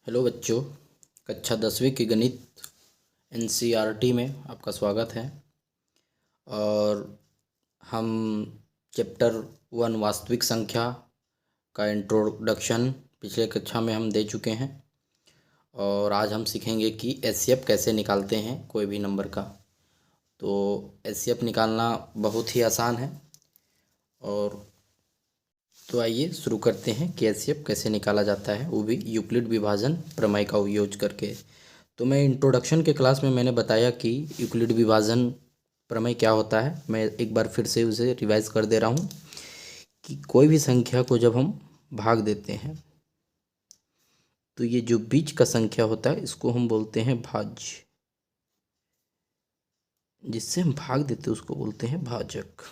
Hello बच्चों, कक्षा 10वीं की गणित एनसीईआरटी में आपका स्वागत है। और हम चैप्टर 1 वास्तविक संख्या का इंट्रोडक्शन पिछले कक्षा में हम दे चुके हैं। और आज हम सीखेंगे कि एचसीएफ कैसे निकालते हैं कोई भी नंबर का। तो एचसीएफ निकालना बहुत ही आसान है। और तो आइए शुरू करते हैं कि एचसीएफ कैसे निकाला जाता है, वो भी यूक्लिड विभाजन प्रमेय का उपयोग करके। तो मैं इंट्रोडक्शन के क्लास में मैंने बताया कि यूक्लिड विभाजन प्रमेय क्या होता है। मैं एक बार फिर से उसे रिवाइज कर दे रहा हूँ कि कोई भी संख्या को जब हम भाग देते हैं तो ये जो बीच का संख्या होता है इसको हम बोलते हैं भाज्य। जिससे हम भाग देते हैं उसको बोलते हैं भाजक।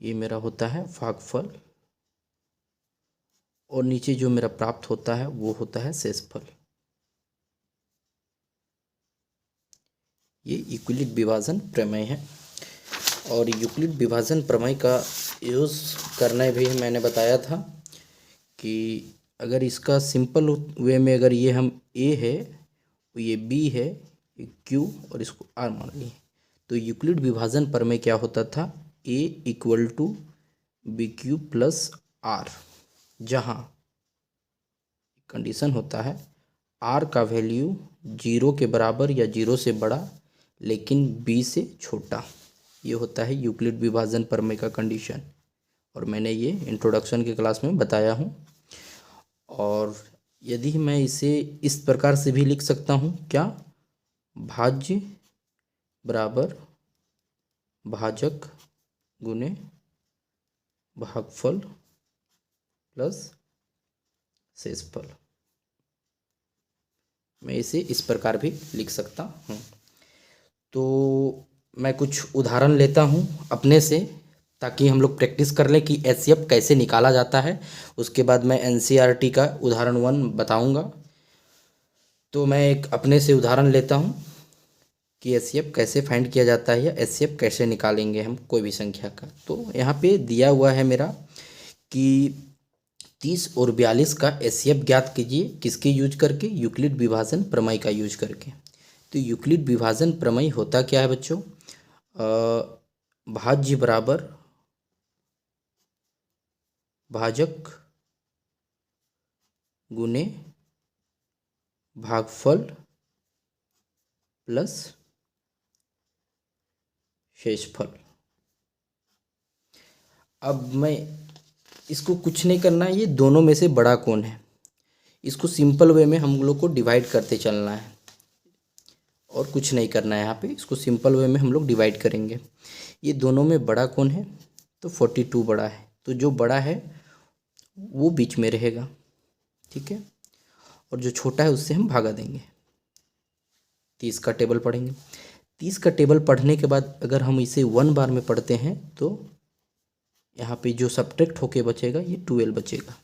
ये मेरा होता है भागफल और नीचे जो मेरा प्राप्त होता है वो होता है शेषफल। ये यूक्लिड विभाजन प्रमेय है। और यूक्लिड विभाजन प्रमेय का यूज़ करना भी मैंने बताया था कि अगर इसका सिंपल वे में अगर ये हम ए है, ये बी है, ये क्यू और इसको आर मान लिए, तो यूक्लिड विभाजन प्रमेय क्या होता था, a equal to b q plus r, जहाँ कंडीशन होता है आर का वैल्यू 0 के बराबर या 0 से बड़ा लेकिन बी से छोटा। ये होता है यूक्लिड विभाजन प्रमेय का कंडीशन। और मैंने ये इंट्रोडक्शन के क्लास में बताया हूँ। और यदि मैं इसे इस प्रकार से भी लिख सकता हूँ, क्या, भाज्य बराबर भाजक गुने भागफल प्लस शेषफल। मैं इसे इस प्रकार भी लिख सकता हूँ। तो मैं कुछ उदाहरण लेता हूँ अपने से, ताकि हम लोग प्रैक्टिस कर लें कि एचसीएफ कैसे निकाला जाता है। उसके बाद मैं एनसीईआरटी का उदाहरण 1 बताऊँगा। तो मैं एक अपने से उदाहरण लेता हूँ कि एचसीएफ कैसे फाइंड किया जाता है या एचसीएफ कैसे निकालेंगे हम कोई भी संख्या का। तो यहाँ पे दिया हुआ है मेरा कि 30 और 42 का एचसीएफ ज्ञात कीजिए। किसके यूज करके? यूक्लिड विभाजन प्रमेय का यूज करके। तो यूक्लिड विभाजन प्रमेय होता क्या है बच्चों? भाज्य बराबर भाजक गुने भागफल प्लस शेषफल। अब मैं इसको कुछ नहीं करना है, ये दोनों में से बड़ा कौन है इसको सिंपल वे में हम लोग को डिवाइड करते चलना है और कुछ नहीं करना है। यहाँ पे इसको सिंपल वे में हम लोग डिवाइड करेंगे। ये दोनों में बड़ा कौन है? तो 42 बड़ा है, तो जो बड़ा है वो बीच में रहेगा, ठीक है। और जो छोटा है उससे हम भागा देंगे। 30 का टेबल पढ़ेंगे। 30 का टेबल पढ़ने के बाद अगर हम इसे 1 बार में पढ़ते हैं तो यहाँ पे जो सब्ट्रैक्ट होके बचेगा ये 12 बचेगा।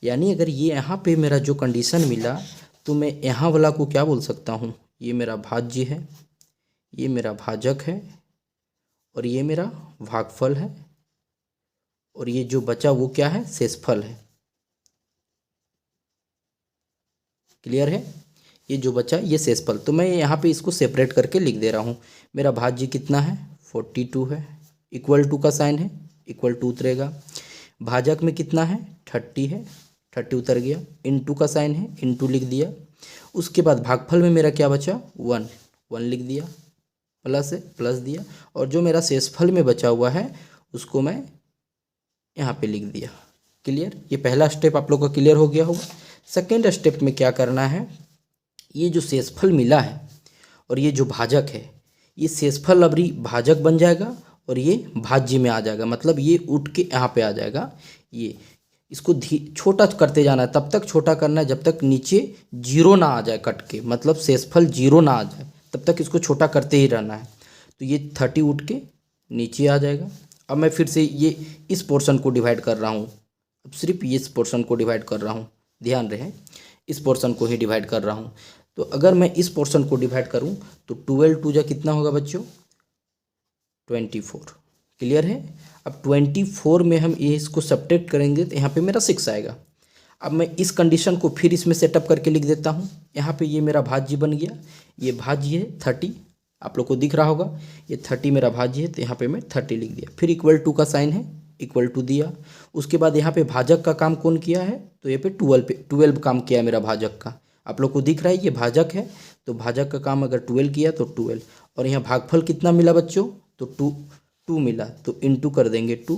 यानी अगर ये यहाँ पे मेरा जो कंडीशन मिला तो मैं यहाँ वाला को क्या बोल सकता हूँ? ये मेरा भाज्य है, ये मेरा भाजक है और ये मेरा भागफल है और ये जो बचा वो क्या है? शेषफल है। क्लियर है? ये जो बचा ये शेषफल। तो मैं यहाँ पे इसको सेपरेट करके लिख दे रहा हूँ। मेरा भाज्य कितना है? 42 है। इक्वल टू का साइन है, इक्वल टू उतरेगा। भाजक में कितना है? 30 है, 30 उतर गया। इनटू का साइन है, इनटू लिख दिया। उसके बाद भागफल में मेरा क्या बचा? 1, 1 लिख दिया, प्लस है, प्लस दिया। और जो मेरा शेषफल में बचा हुआ है उसको मैं यहाँ पे लिख दिया। क्लियर? ये पहला स्टेप आप लोग का क्लियर हो गया होगा। सेकेंड स्टेप में क्या करना है, ये जो शेषफल मिला है और ये जो भाजक है, ये शेषफल अभी भाजक बन जाएगा और ये भाज्य में आ जाएगा। मतलब ये उठ के यहाँ पे आ जाएगा। ये इसको छोटा करते जाना है, तब तक छोटा करना है जब तक नीचे 0 ना आ जाए कट के, मतलब शेषफल 0 ना आ जाए तब तक इसको छोटा करते ही रहना है। तो ये 30 उठ के नीचे आ जाएगा। अब मैं फिर से ये इस पोर्शन को डिवाइड कर रहा हूँ। अब सिर्फ इस पोर्शन को डिवाइड कर रहा हूँ, ध्यान रहे, इस पोर्शन को ही डिवाइड कर रहा हूँ। तो अगर मैं इस पोर्शन को डिवाइड करूँ तो 12 टू जा कितना होगा बच्चों? 24। क्लियर है? अब 24 में हम ये इसको सब्ट्रैक्ट करेंगे तो यहाँ पे मेरा 6 आएगा। अब मैं इस कंडीशन को फिर इसमें सेटअप करके लिख देता हूँ। यहाँ पे ये मेरा भाज्य बन गया, ये भाज्य है 30, आप लोग को दिख रहा होगा, ये 30 मेरा भाज्य है, तो यहाँ पे मैं 30 लिख दिया। फिर इक्वल टू का साइन है, इक्वल टू दिया। उसके बाद यहाँ पे भाजक का काम कौन किया है, तो ये पे 12 काम किया है मेरा भाजक का। आप लोग को दिख रहा है ये भाजक है, तो भाजक का काम अगर 12 किया तो 12। और यहाँ भागफल कितना मिला बच्चों, तो 2 मिला, तो इंटू कर देंगे 2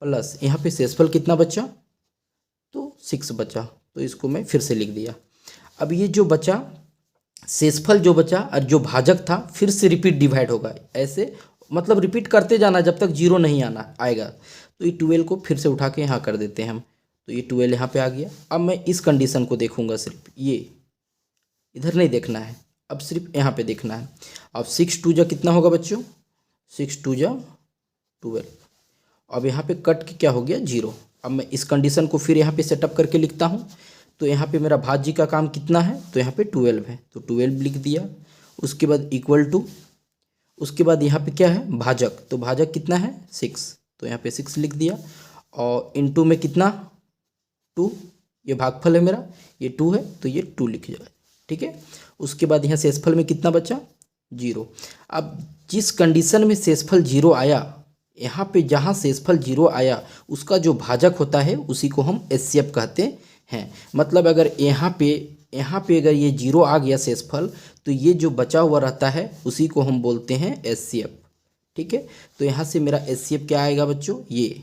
प्लस यहाँ पे शेषफल कितना बचा, तो 6 बचा, तो इसको मैं फिर से लिख दिया। अब ये जो बचा शेषफल जो बचा और जो भाजक था फिर से रिपीट डिवाइड होगा, ऐसे मतलब रिपीट करते जाना जब तक जीरो नहीं आएगा। तो ये 12 को फिर से उठा के यहाँ कर देते हैं हम, तो ये 12 यहाँ पे आ गया। अब मैं इस कंडीशन को देखूंगा, सिर्फ ये इधर नहीं देखना है, अब सिर्फ यहाँ पे देखना है। अब 6 2 जा कितना होगा बच्चों, 6 2 जा 12। अब यहाँ पे कट के क्या हो गया 0। अब मैं इस कंडीशन को फिर यहाँ पे सेटअप करके लिखता हूँ। तो यहाँ पे मेरा भाज्य का काम कितना है, तो यहाँ पे 12 है, तो 12 लिख दिया। उसके बाद इक्वल टू, उसके बाद यहाँ पे क्या है भाजक, तो भाजक कितना है 6, तो यहाँ पे 6 लिख दिया। और इनटू में कितना 2, ये भागफल है मेरा, ये 2 है तो ये 2 लिख जाए, ठीक है। उसके बाद यहाँ शेषफल में कितना बचा 0। अब जिस कंडीशन में शेषफल 0 आया, यहाँ पे जहाँ शेषफल 0 आया उसका जो भाजक होता है उसी को हम एचसीएफ कहते हैं। मतलब अगर यहाँ पे अगर ये 0 आ गया शेषफल, तो ये जो बचा हुआ रहता है उसी को हम बोलते हैं एचसीएफ, ठीक है। तो यहाँ से मेरा एचसीएफ क्या आएगा बच्चों, ये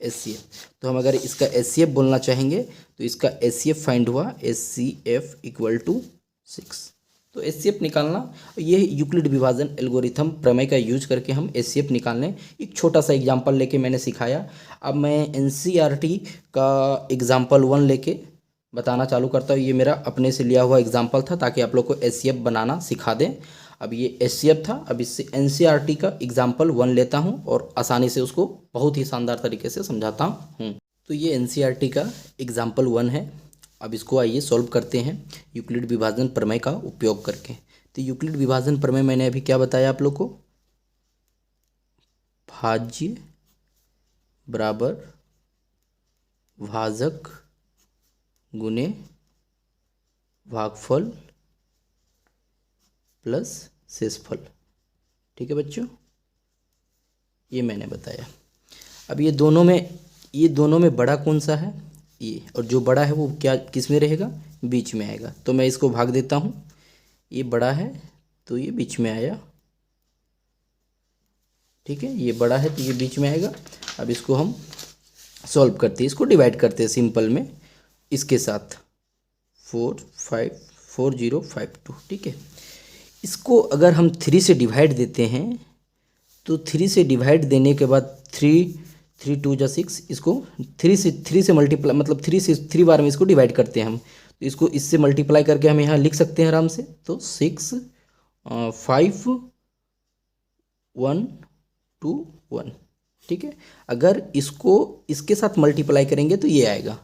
एचसीएफ। तो हम अगर इसका एचसीएफ बोलना चाहेंगे तो इसका एचसीएफ फाइंड हुआ, एचसीएफ इक्वल टू 6। तो एचसीएफ निकालना, ये यूक्लिड विभाजन एल्गोरिथम प्रमेय का यूज करके हम एचसीएफ निकालने, एक छोटा सा एग्जांपल लेके मैंने सिखाया। अब मैं एनसीईआरटी का एग्जांपल 1 लेके बताना चालू करता हूँ। ये मेरा अपने से लिया हुआ एग्जांपल था ताकि आप लोग को एचसीएफ बनाना सिखा दें। अब ये एचसीएफ था, अब इससे एनसीईआरटी का एग्जांपल 1 लेता हूँ और आसानी से उसको बहुत ही शानदार तरीके से समझाता हूँ। तो ये एनसीईआरटी का एग्जांपल 1 है। अब इसको आइए सॉल्व करते हैं यूक्लिड विभाजन प्रमेय का उपयोग करके। तो यूक्लिड विभाजन प्रमेय मैंने अभी क्या बताया आप लोग को, भाज्य बराबर भाजक गुने भागफल प्लस शेषफल, ठीक है बच्चों, ये मैंने बताया। अब ये दोनों में बड़ा कौन सा है, ये, और जो बड़ा है वो क्या किस में रहेगा, बीच में आएगा। तो मैं इसको भाग देता हूँ, ये बड़ा है तो ये बीच में आया, ठीक है, ये बड़ा है तो ये बीच में आएगा। अब इसको हम सॉल्व करते हैं, इसको डिवाइड करते हैं सिंपल में इसके साथ 4 5 4 0 5 2, ठीक है। इसको अगर हम 3 से डिवाइड देते हैं तो 3 से डिवाइड देने के बाद 3 2 जा 6, इसको 3 से मल्टीप्लाई, मतलब 3 बार में इसको डिवाइड करते हैं हम, तो इसको इससे मल्टीप्लाई करके हम यहाँ लिख सकते हैं आराम से। तो 6 5 1 2 1, ठीक है। अगर इसको इसके साथ मल्टीप्लाई करेंगे तो ये आएगा,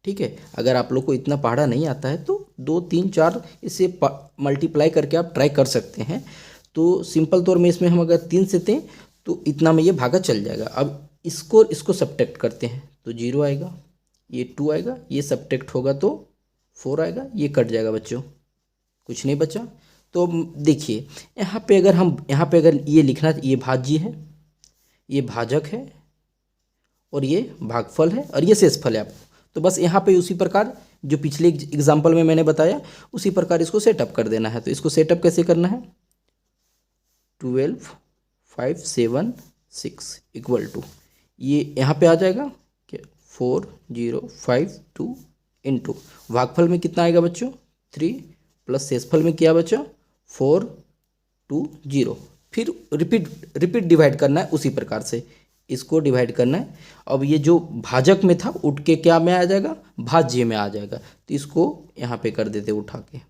ठीक है। अगर आप लोग को इतना पढ़ा नहीं आता है तो 2 3 4 इसे मल्टीप्लाई करके आप ट्राई कर सकते हैं। तो सिंपल तौर में इसमें हम अगर 3 से दें तो इतना में ये भागा चल जाएगा। अब इसको सब्ट्रैक्ट करते हैं तो 0 आएगा, ये 2 आएगा, ये सब्ट्रैक्ट होगा तो 4 आएगा, ये कट जाएगा बच्चों, कुछ नहीं बचा। तो देखिए यहाँ पे अगर ये लिखना, ये भाज्य है, ये भाजक है, और ये भागफल है, और ये शेषफल है आपको। तो बस यहाँ पे उसी प्रकार जो पिछले एग्जाम्पल में मैंने बताया उसी प्रकार इसको सेटअप कर देना है। तो इसको सेटअप कैसे करना है, 12 5 7 6 इक्वल टू, ये यहाँ पे आ जाएगा क्या 4 0 5 2 इंटू भागफल में कितना आएगा बच्चों 3 प्लस शेषफल में क्या बचा 4 2 0। फिर रिपीट डिवाइड करना है, उसी प्रकार से इसको डिवाइड करना है। अब ये जो भाजक में था उठ के क्या में आ जाएगा, भाज्य में आ जाएगा। तो इसको यहाँ पे कर देते उठा के।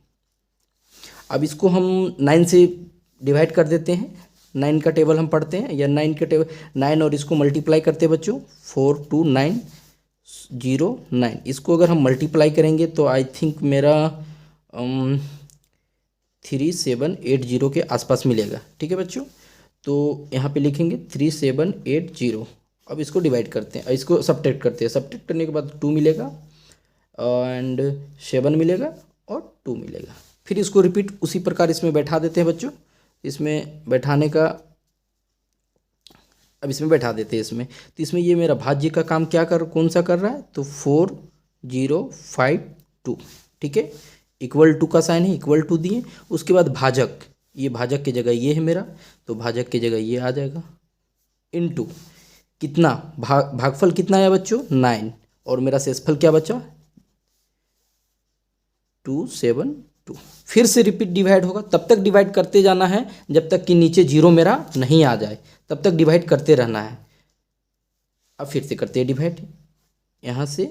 अब इसको हम 9 से डिवाइड कर देते हैं, 9 का टेबल हम पढ़ते हैं, या 9 के टेबल 9 और इसको मल्टीप्लाई करते हैं बच्चों, 4 2 9 0 9। इसको अगर हम मल्टीप्लाई करेंगे तो आई थिंक मेरा 3780 के आसपास मिलेगा, ठीक है बच्चों। तो यहाँ पे लिखेंगे 3780। अब इसको डिवाइड करते हैं, इसको सब्ट्रैक्ट करते हैं, सब्ट्रैक्ट करने के बाद 2 मिलेगा, एंड 7 मिलेगा और 2 मिलेगा। फिर इसको रिपीट उसी प्रकार इसमें बैठा देते हैं बच्चों। इसमें बैठाने का, अब इसमें बैठा देते हैं इसमें। तो इसमें ये मेरा भाज्य का काम कौन सा कर रहा है, तो 4052, ठीक है। इक्वल टू का साइन है, इक्वल टू दिए, उसके बाद भाजक, ये भाजक की जगह ये है मेरा, तो भाजक की जगह ये आ जाएगा, इनटू कितना भागफल कितना आया बच्चों 9, और मेरा शेषफल क्या बचा 272। फिर से रिपीट डिवाइड होगा, तब तक डिवाइड करते जाना है जब तक कि नीचे जीरो मेरा नहीं आ जाए, तब तक डिवाइड करते रहना है। अब फिर से करते हैं डिवाइड, यहाँ से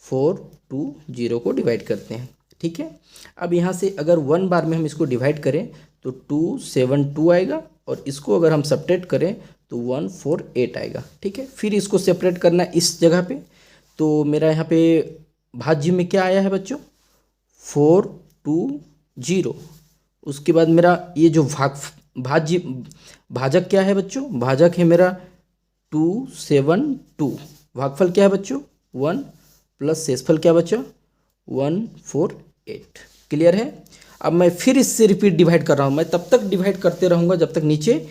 420 को डिवाइड करते हैं, ठीक है। अब यहाँ से अगर 1 बार में हम इसको डिवाइड करें तो 272 आएगा, और इसको अगर हम सब्ट्रैक्ट करें तो 148 आएगा, ठीक है। फिर इसको सेपरेट करना है इस जगह पे, तो मेरा यहाँ पे भाज्य में क्या आया है बच्चों 420। उसके बाद मेरा ये जो भाजक क्या है बच्चों, भाजक है मेरा 272, भागफल क्या है बच्चों 1, प्लस शेषफल क्या बचा 148। क्लियर है। अब मैं फिर इससे रिपीट डिवाइड कर रहा हूँ, मैं तब तक डिवाइड करते रहूँगा जब तक नीचे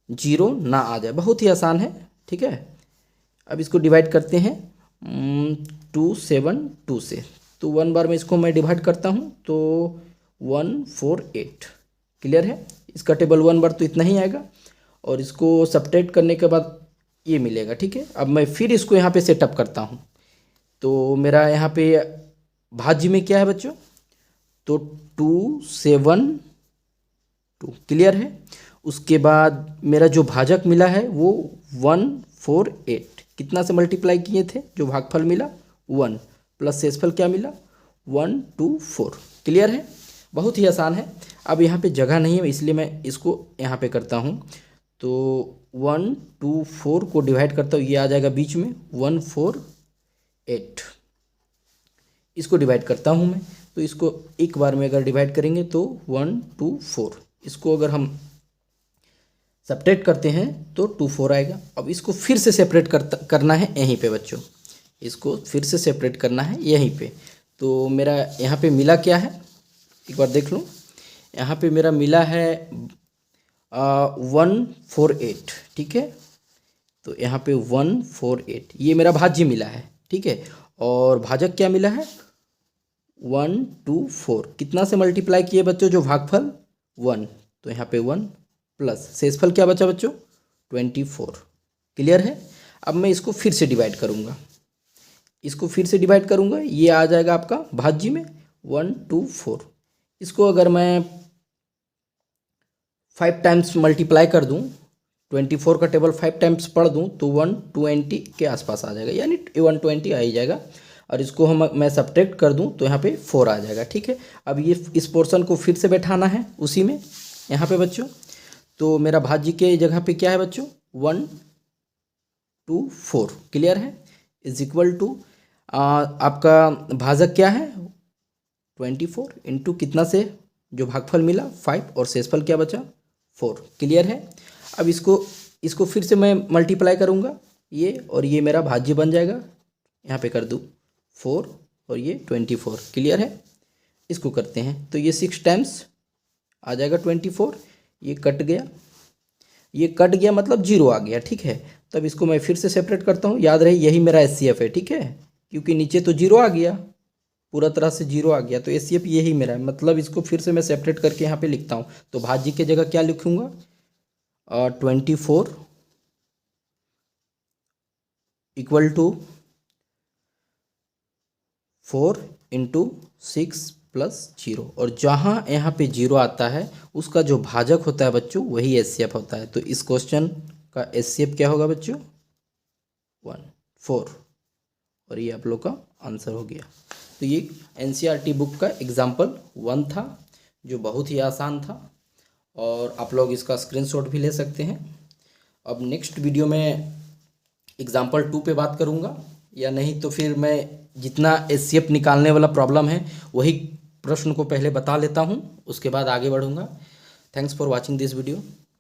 जीरो ना आ जाए। बहुत ही आसान है, ठीक है। अब इसको डिवाइड करते हैं 272 से, तो 1 बार में इसको मैं डिवाइड करता हूँ तो 148। क्लियर है। इसका टेबल 1 बार तो इतना ही आएगा, और इसको सब्ट्रैक्ट करने के बाद ये मिलेगा, ठीक है। अब मैं फिर इसको यहाँ पे सेटअप करता हूँ, तो मेरा यहाँ पे भाज्य में क्या है बच्चों, तो 272। क्लियर है। उसके बाद मेरा जो भाजक मिला है वो 148, कितना से मल्टीप्लाई किए थे, जो भागफल मिला 1, प्लस शेषफल क्या मिला 124। क्लियर है। बहुत ही आसान है। अब यहाँ पे जगह नहीं है इसलिए मैं इसको यहाँ पे करता हूँ, तो 124 को डिवाइड करता हूँ, ये आ जाएगा बीच में 148। इसको डिवाइड करता हूँ मैं, तो इसको एक बार में अगर डिवाइड करेंगे तो 124, इसको अगर हम सब्ट्रैक्ट करते हैं तो 24 आएगा। अब इसको फिर से सेपरेट करना है यहीं पे बच्चों, इसको फिर से सेपरेट करना है यहीं पे। तो मेरा यहाँ पे मिला क्या है, एक बार देख लो। यहाँ पे मेरा मिला है 148, ठीक है। तो यहाँ पे 148 ये मेरा भाज्य मिला है, ठीक है। और भाजक क्या मिला है 124, कितना से मल्टीप्लाई किए बच्चों, जो भागफल 1, तो यहाँ पे 1, प्लस शेषफल क्या बचा बच्चों 24। क्लियर है। अब मैं इसको फिर से डिवाइड करूँगा, इसको फिर से डिवाइड करूँगा, ये आ जाएगा आपका भाज्य में 124। इसको अगर मैं 5 टाइम्स मल्टीप्लाई कर दूँ, 24 का टेबल 5 टाइम्स पढ़ दूँ तो 120 के आसपास आ जाएगा, यानी 120 आ ही जाएगा। और इसको मैं सब्ट्रैक्ट कर दूँ तो यहाँ पे 4 आ जाएगा, ठीक है। अब ये इस पोर्शन को फिर से बैठाना है उसी में यहाँ पे बच्चों। तो मेरा भाज्य के जगह पे क्या है बच्चों 124। क्लियर है। इज इक्वल टू आपका भाजक क्या है 24 इंटू कितना से जो भागफल मिला 5, और शेषफल क्या बचा 4। क्लियर है। अब इसको फिर से मैं मल्टीप्लाई करूँगा ये, और ये मेरा भाज्य बन जाएगा, यहाँ पे कर दूँ 4 और ये 24। क्लियर है। इसको करते हैं तो ये 6 टाइम्स आ जाएगा 24, ये कट गया, ये कट गया मतलब 0 आ गया, ठीक है। तब इसको मैं फिर से सेपरेट करता हूँ, याद रहे यही मेरा एचसीएफ है, ठीक है, क्योंकि नीचे तो 0 आ गया, पूरा तरह से 0 आ गया, तो एचसीएफ यही मेरा है। मतलब इसको फिर से मैं सेपरेट करके यहाँ पे लिखता हूँ, तो भाज्य की जगह क्या लिखूँगा 24 इक्वल टू 4 इंटू 6 प्लस 0, और जहाँ यहाँ पे 0 आता है उसका जो भाजक होता है बच्चों वही एचसीएफ होता है। तो इस क्वेश्चन का एचसीएफ क्या होगा बच्चों 4, और ये आप लोग का आंसर हो गया। तो ये एनसीईआरटी बुक का एग्जाम्पल 1 था, जो बहुत ही आसान था, और आप लोग इसका स्क्रीनशॉट भी ले सकते हैं। अब नेक्स्ट वीडियो में एग्जाम्पल 2 पे बात करूँगा, या नहीं तो फिर मैं जितना एचसीएफ निकालने वाला प्रॉब्लम है वही प्रश्न को पहले बता लेता हूँ, उसके बाद आगे बढ़ूँगा। Thanks for watching this video.